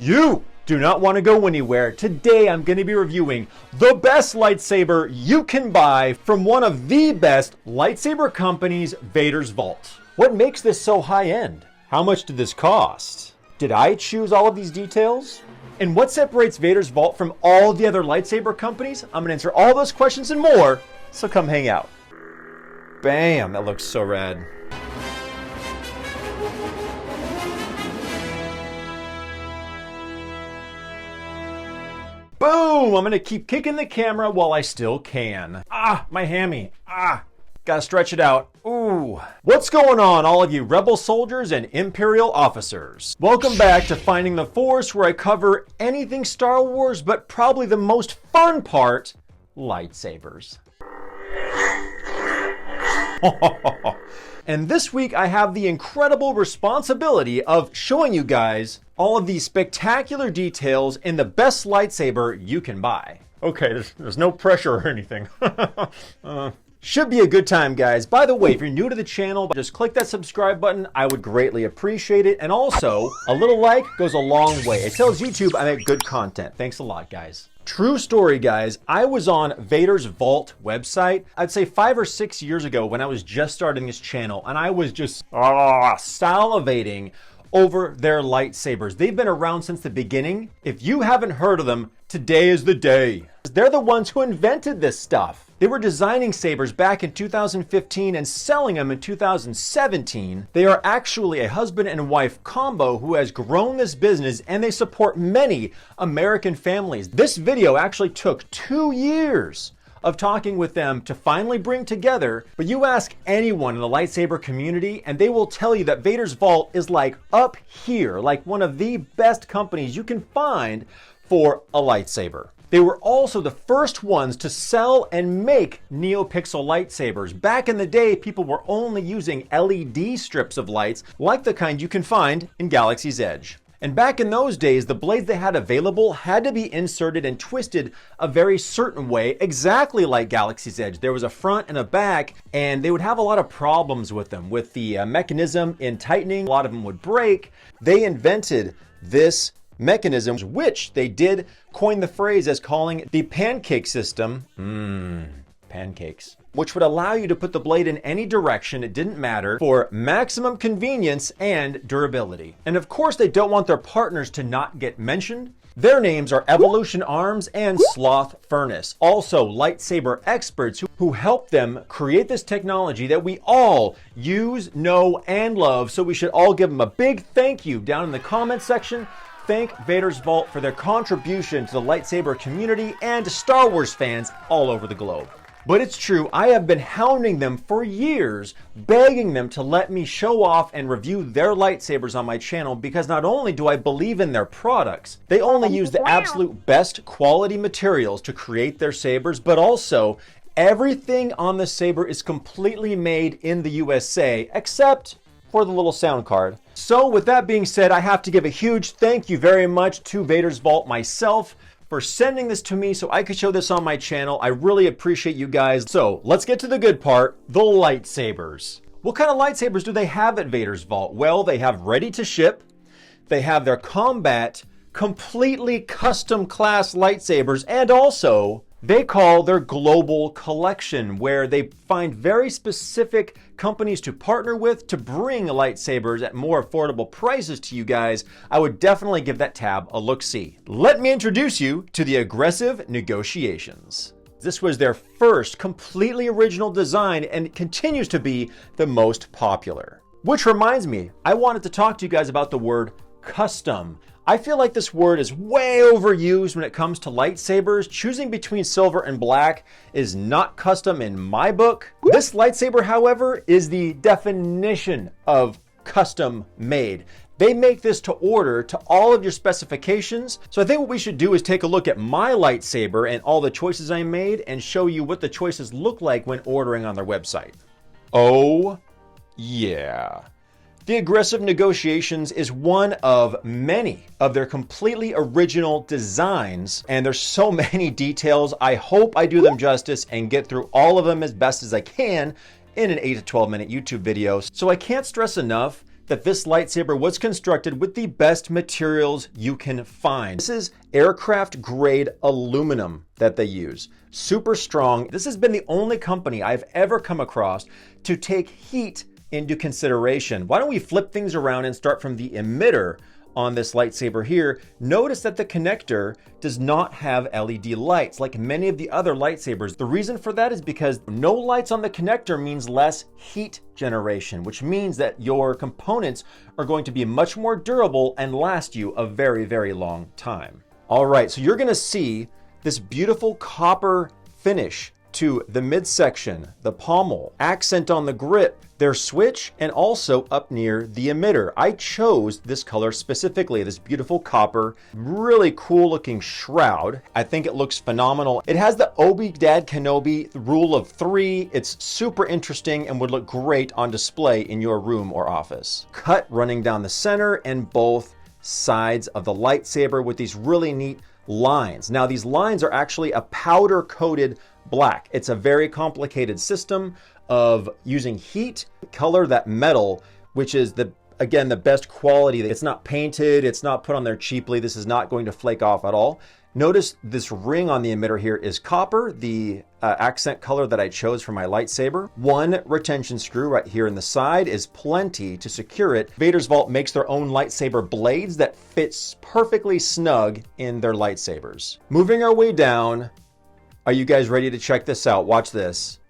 You do not want to go anywhere. Today I'm going to be reviewing the best lightsaber you can buy from one of the best lightsaber companies, Vader's Vault. What makes this so high-end? How much did this cost? Did I choose all of these details? And what separates Vader's Vault from all the other lightsaber companies? I'm going to answer all those questions and more, so come hang out. Bam, that looks so rad. Boom! I'm gonna keep kicking the camera while I still can. Ah, my hammy. Ah, gotta stretch it out. Ooh. What's going on, all of you rebel soldiers and Imperial officers? Welcome back to Finding the Force, where I cover anything Star Wars, but probably the most fun part, lightsabers. And this week I have the incredible responsibility of showing you guys all of these spectacular details in the best lightsaber you can buy. Okay, there's no pressure or anything. Should be a good time, guys. By the way, if you're new to the channel, just click that subscribe button. I would greatly appreciate it. And also, a little like goes a long way. It tells YouTube I make good content. Thanks a lot, guys. True story, guys. I was on Vader's Vault website, I'd say 5 or 6 years ago when I was just starting this channel, and I was just salivating over their lightsabers. They've been around since the beginning. If you haven't heard of them, today is the day. They're the ones who invented this stuff. They were designing sabers back in 2015 and selling them in 2017. They are actually a husband and wife combo who has grown this business, and they support many American families. This video actually took 2 years of talking with them to finally bring together, but you ask anyone in the lightsaber community and they will tell you that Vader's Vault is like up here, like one of the best companies you can find for a lightsaber. They were also the first ones to sell and make Neopixel lightsabers. Back in the day, people were only using LED strips of lights like the kind you can find in Galaxy's Edge. And back in those days, the blades they had available had to be inserted and twisted a very certain way, exactly like Galaxy's Edge. There was a front and a back, and they would have a lot of problems with them. With the mechanism in tightening, a lot of them would break. They invented this mechanism, which they did coin the phrase as calling the pancake system. Pancakes. Which would allow you to put the blade in any direction, it didn't matter, for maximum convenience and durability. And of course, they don't want their partners to not get mentioned. Their names are Evolution Arms and Sloth Furnace, also lightsaber experts who helped them create this technology that we all use, know, and love. So we should all give them a big thank you down in the comment section. Thank Vader's Vault for their contribution to the lightsaber community and to Star Wars fans all over the globe. But it's true, I have been hounding them for years, begging them to let me show off and review their lightsabers on my channel, because not only do I believe in their products, they only use the absolute best quality materials to create their sabers, but also everything on the saber is completely made in the USA, except for the little sound card. So with that being said, I have to give a huge thank you very much to Vader's Vault myself for sending this to me so I could show this on my channel. I really appreciate you guys. So let's get to the good part, the lightsabers. What kind of lightsabers do they have at Vader's Vault? Well, they have ready to ship. They have their combat, completely custom class lightsabers, and also they call their global collection, where they find very specific companies to partner with to bring lightsabers at more affordable prices to you guys. I would definitely give that tab a look-see. Let me introduce you to the Aggressive Negotiations. This was their first completely original design and continues to be the most popular. Which reminds me, I wanted to talk to you guys about the word custom. I feel like this word is way overused when it comes to lightsabers. Choosing between silver and black is not custom in my book. This lightsaber, however, is the definition of custom made. They make this to order to all of your specifications. So I think what we should do is take a look at my lightsaber and all the choices I made and show you what the choices look like when ordering on their website. Oh, yeah. The Aggressive Negotiations is one of many of their completely original designs, and there's so many details. I hope I do them justice and get through all of them as best as I can in an 8 to 12 minute YouTube video. So I can't stress enough that this lightsaber was constructed with the best materials you can find. This is aircraft grade aluminum that they use. Super strong. This has been the only company I've ever come across to take heat into consideration. Why don't we flip things around and start from the emitter on this lightsaber here. Notice that the connector does not have LED lights like many of the other lightsabers. The reason for that is because no lights on the connector means less heat generation, which means that your components are going to be much more durable and last you a very, very long time. All right, so you're gonna see this beautiful copper finish to the midsection, the pommel, accent on the grip, their switch, and also up near the emitter. I chose this color specifically, this beautiful copper, really cool looking shroud. I think it looks phenomenal. It has the Obi-Dad Kenobi rule of 3. It's super interesting and would look great on display in your room or office. Cut running down the center and both sides of the lightsaber with these really neat lines. Now these lines are actually a powder coated black. It's a very complicated system of using heat, color that metal, which is again the best quality. It's not painted, it's not put on there cheaply. This is not going to flake off at all. Notice this ring on the emitter here is copper, the accent color that I chose for my lightsaber. One retention screw right here in the side is plenty to secure it. Vader's Vault makes their own lightsaber blades that fits perfectly snug in their lightsabers. Moving our way down, are you guys ready to check this out? Watch this.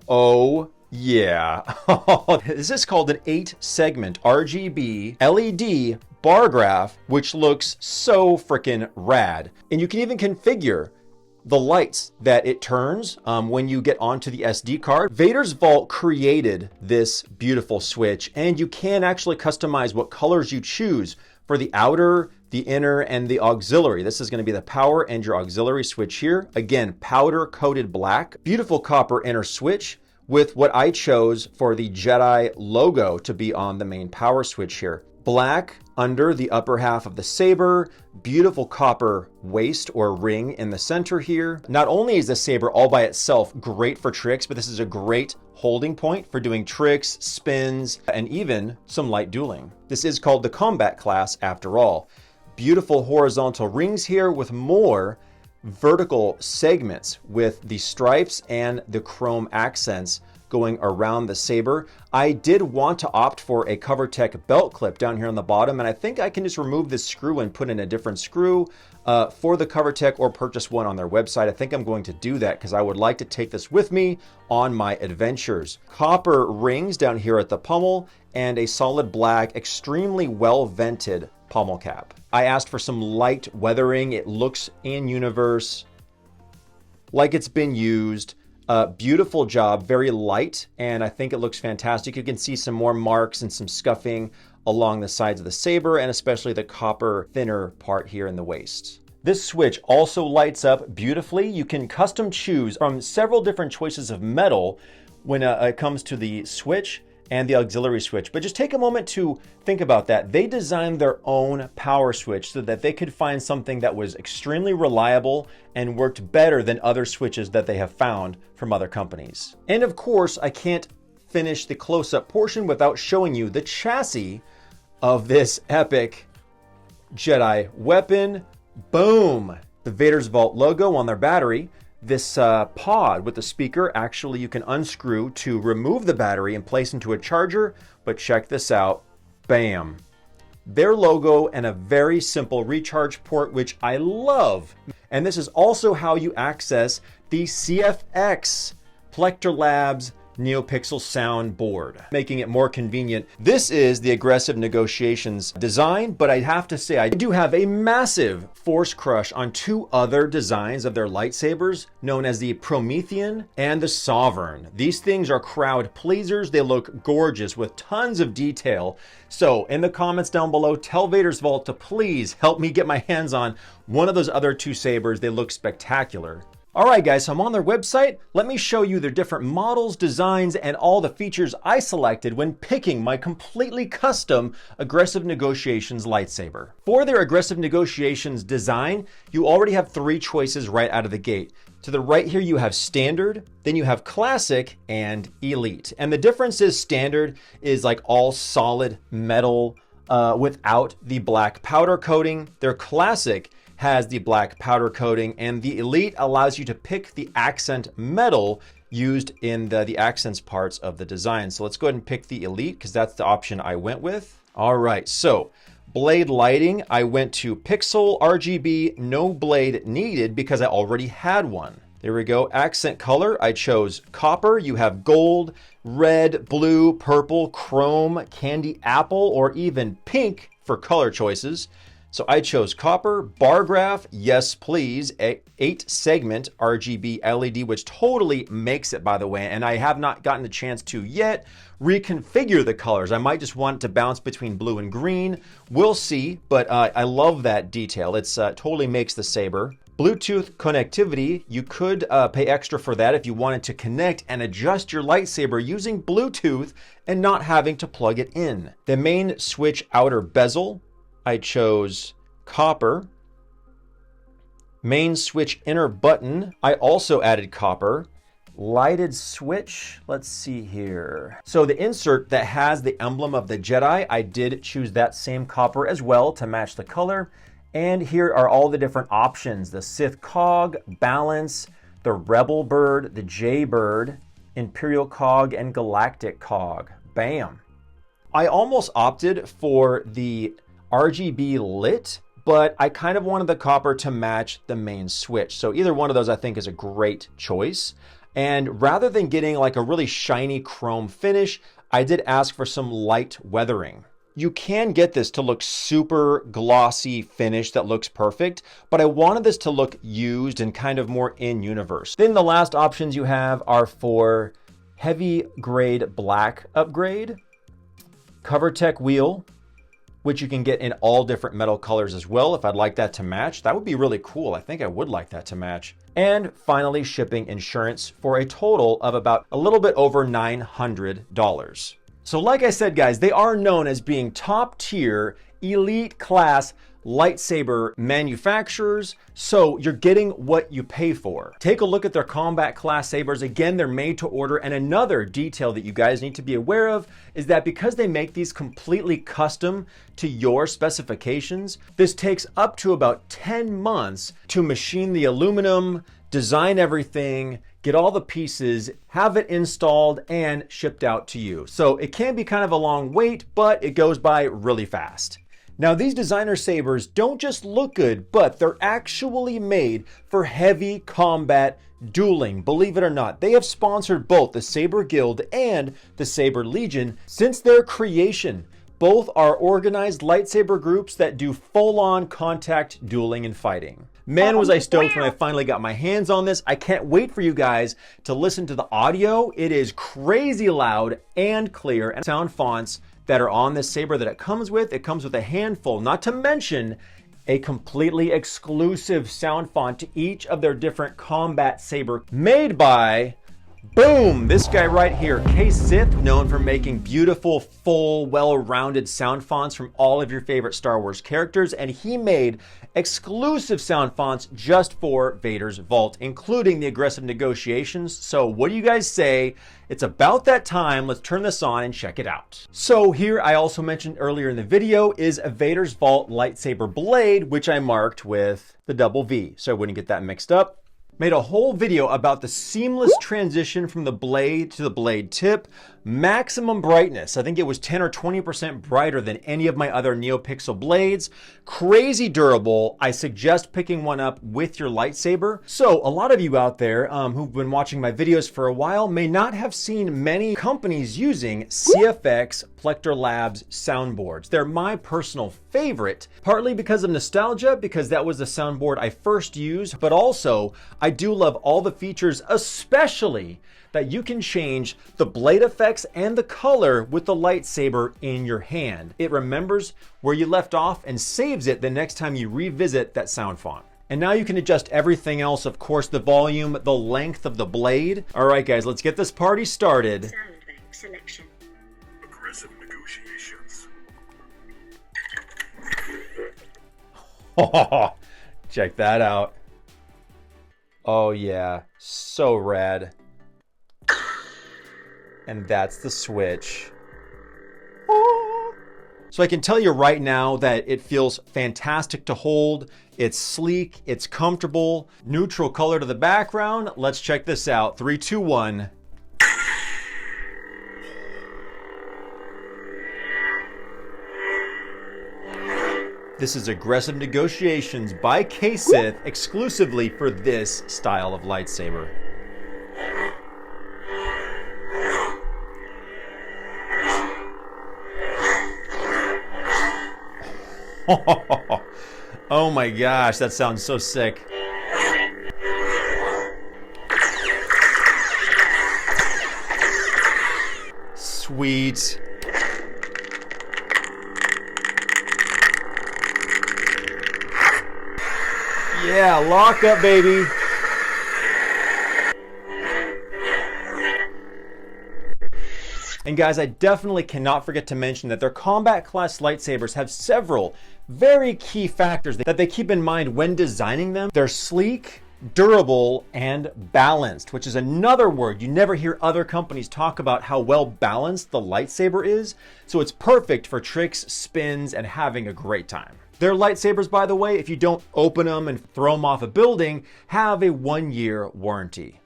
Oh yeah. This is called an 8-segment RGB LED bar graph, which looks so freaking rad. And you can even configure the lights that it turns when you get onto the SD card. Vader's Vault created this beautiful switch, and you can actually customize what colors you choose for the outer, the inner, and the auxiliary. This is going to be the power and your auxiliary switch here. Again, powder coated black, beautiful copper inner switch with what I chose for the Jedi logo to be on the main power switch here. Black under the upper half of the saber, beautiful copper waist or ring in the center here. Not only is the saber all by itself great for tricks, but this is a great holding point for doing tricks, spins, and even some light dueling. This is called the combat class after all. Beautiful horizontal rings here with more vertical segments with the stripes and the chrome accents going around the saber. I did want to opt for a CoverTech belt clip down here on the bottom, and I think I can just remove this screw and put in a different screw for the CoverTech or purchase one on their website. I think I'm going to do that because I would like to take this with me on my adventures. Copper rings down here at the pommel and a solid black, extremely well vented pommel cap. I asked for some light weathering. It looks in universe like it's been used. Beautiful job, very light, and I think it looks fantastic. You can see some more marks and some scuffing along the sides of the saber, and especially the copper thinner part here in the waist. This switch also lights up beautifully. You can custom choose from several different choices of metal when it comes to the switch and the auxiliary switch. But just take a moment to think about that. They designed their own power switch so that they could find something that was extremely reliable and worked better than other switches that they have found from other companies. And of course, I can't finish the close-up portion without showing you the chassis of this epic Jedi weapon. Boom! The Vader's Vault logo on their battery. This pod with the speaker, actually you can unscrew to remove the battery and place into a charger, but check this out. Bam! Their logo and a very simple recharge port, which I love. And this is also how you access the CFX Plector Labs Neopixel sound board, making it more convenient. This is the Aggressive Negotiations design, but I have to say I do have a massive force crush on two other designs of their lightsabers, known as the Promethean and the Sovereign. These things are crowd pleasers. They look gorgeous with tons of detail. So in the comments down below, tell Vader's Vault to please help me get my hands on one of those other two sabers. They look spectacular. All right, guys, so I'm on their website. Let me show you their different models, designs, and all the features I selected when picking my completely custom Aggressive Negotiations lightsaber. For their Aggressive Negotiations design, you already have 3 choices right out of the gate. To the right here, you have Standard, then you have Classic, and Elite. And the difference is Standard is like all solid metal without the black powder coating. Their Classic has the black powder coating, and the Elite allows you to pick the accent metal used in the accents parts of the design. So let's go ahead and pick the Elite because that's the option I went with. All right, so blade lighting, I went to Pixel RGB, no blade needed because I already had one. There we go. Accent color, I chose copper. You have gold, red, blue, purple, chrome, candy apple, or even pink for color choices. So I chose copper. Bar graph, yes please. 8 segment RGB LED, which totally makes it, by the way, and I have not gotten the chance to yet reconfigure the colors. I might just want it to bounce between blue and green. We'll see, but I love that detail. It's totally makes the saber. Bluetooth connectivity, you could pay extra for that if you wanted to connect and adjust your lightsaber using Bluetooth and not having to plug it in. The main switch outer bezel, I chose copper. Main switch inner button, I also added copper. Lighted switch, let's see here. So the insert that has the emblem of the Jedi, I did choose that same copper as well to match the color. And here are all the different options: the Sith cog, balance, the Rebel bird, the J bird, Imperial cog, and Galactic cog. Bam. I almost opted for the RGB lit, but I kind of wanted the copper to match the main switch. So either one of those I think is a great choice. And rather than getting like a really shiny chrome finish, I did ask for some light weathering. You can get this to look super glossy finish that looks perfect, but I wanted this to look used and kind of more in universe. Then the last options you have are for heavy grade black upgrade, cover tech wheel, which you can get in all different metal colors as well. If I'd like that to match, that would be really cool. I think I would like that to match. And finally, shipping insurance for a total of about a little bit over $900. So like I said, guys, they are known as being top tier, elite class lightsaber manufacturers, so you're getting what you pay for. Take a look at their combat class sabers. Again, they're made to order, and another detail that you guys need to be aware of is that because they make these completely custom to your specifications, this takes up to about 10 months to machine the aluminum, design everything, get all the pieces, have it installed and shipped out to you. So it can be kind of a long wait, but it goes by really fast. Now, these designer sabers don't just look good, but they're actually made for heavy combat dueling. Believe it or not, they have sponsored both the Saber Guild and the Saber Legion since their creation. Both are organized lightsaber groups that do full-on contact dueling and fighting. Man, was I stoked when I finally got my hands on this. I can't wait for you guys to listen to the audio. It is crazy loud and clear, and sound fonts that are on this saber that it comes with. It comes with a handful, not to mention a completely exclusive sound font to each of their different combat saber made by, boom, this guy right here, Kessel, known for making beautiful, full, well-rounded sound fonts from all of your favorite Star Wars characters, and he made exclusive sound fonts just for Vader's Vault, including the Aggressive Negotiations. So what do you guys say? It's about that time. Let's turn this on and check it out. So here, I also mentioned earlier in the video, is a Vader's Vault lightsaber blade, which I marked with the double V, so I wouldn't get that mixed up. Made a whole video about the seamless transition from the blade to the blade tip. Maximum brightness. I think it was 10 or 20% brighter than any of my other Neopixel blades. Crazy durable. I suggest picking one up with your lightsaber. So a lot of you out there who've been watching my videos for a while may not have seen many companies using CFX Plector Labs soundboards. They're my personal favorite, partly because of nostalgia, because that was the soundboard I first used, but also I do love all the features, especially that you can change the blade effects and the color with the lightsaber in your hand. It remembers where you left off and saves it the next time you revisit that sound font. And now you can adjust everything else, of course, the volume, the length of the blade. All right, guys, let's get this party started. Sound bank selection. Aggressive negotiations. Check that out. Oh yeah, so rad. And that's the switch. So I can tell you right now that it feels fantastic to hold. It's sleek, it's comfortable, neutral color to the background. Let's check this out. 3, 2, 1. This is Aggressive Negotiations by Kessel exclusively for this style of lightsaber. Oh my gosh, that sounds so sick. Sweet. Yeah, lock up, baby. And guys, I definitely cannot forget to mention that their combat class lightsabers have several very key factors that they keep in mind when designing them. They're sleek, durable, and balanced, which is another word you never hear other companies talk about how well balanced the lightsaber is. So it's perfect for tricks, spins, and having a great time. Their lightsabers, by the way, if you don't open them and throw them off a building, have a 1-year warranty.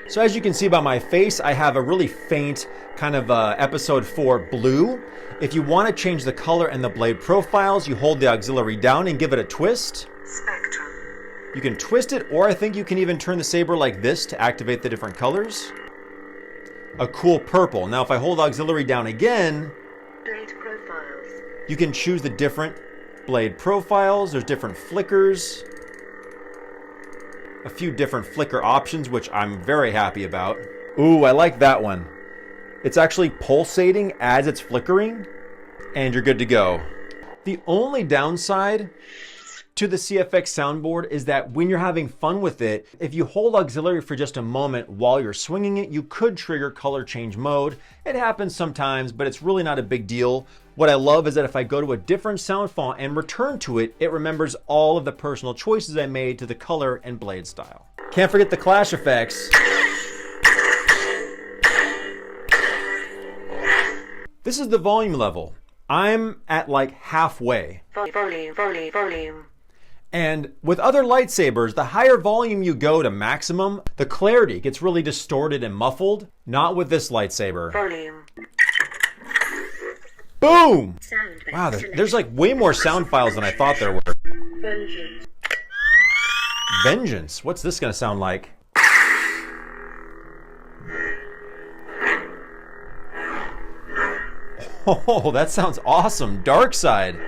So as you can see by my face, I have a really faint kind of episode 4 blue. If you want to change the color and the blade profiles, you hold the auxiliary down and give it a twist. Spectrum. You can twist it, or I think you can even turn the saber like this to activate the different colors. A cool purple. Now if I hold auxiliary down again, Blade profiles. you can choose the different blade profiles. There's different flickers. A few different flicker options, which I'm very happy about. Ooh, I like that one. It's actually pulsating as it's flickering, and you're good to go. The only downside to the CFX soundboard is that when you're having fun with it, if you hold auxiliary for just a moment while you're swinging it, you could trigger color change mode. It happens sometimes, but it's really not a big deal. What I love is that if I go to a different sound font and return to it, it remembers all of the personal choices I made to the color and blade style. Can't forget the clash effects. This is the volume level. I'm at like halfway. Volume. And with other lightsabers, the higher volume you go to maximum, the clarity gets really distorted and muffled. Not with this lightsaber. Volume. Boom! Sound bank Wow, selection. there's like way more sound files than I thought there were. Vengeance. Vengeance. What's this gonna sound like? Oh, that sounds awesome. Dark side.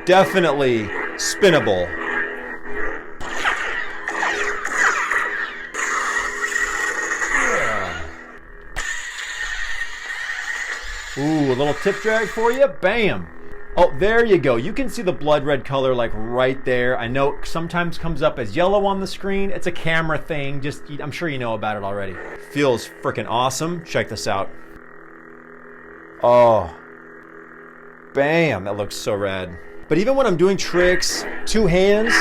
Definitely spinnable. Yeah. Ooh, a little tip drag for you. Bam. Oh, there you go. You can see the blood red color like right there. I know it sometimes comes up as yellow on the screen. It's a camera thing. Just, I'm sure you know about it already. Feels freaking awesome. Check this out. Oh. Bam. That looks so rad. But even when I'm doing tricks, two hands,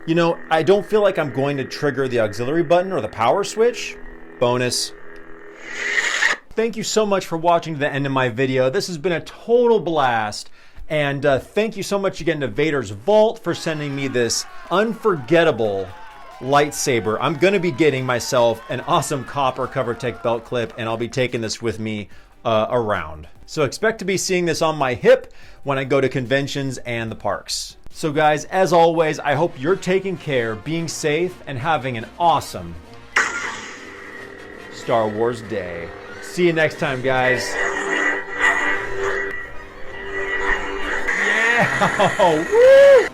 you know, I don't feel like I'm going to trigger the auxiliary button or the power switch. Bonus. Thank you so much for watching to the end of my video. This has been a total blast. And thank you so much again to Vader's Vault for sending me this unforgettable lightsaber. I'm going to be getting myself an awesome copper CoverTech belt clip, and I'll be taking this with me around. So expect to be seeing this on my hip when I go to conventions and the parks. So guys, as always, I hope you're taking care, being safe, and having an awesome Star Wars day. See you next time, guys. Yeah! Woo!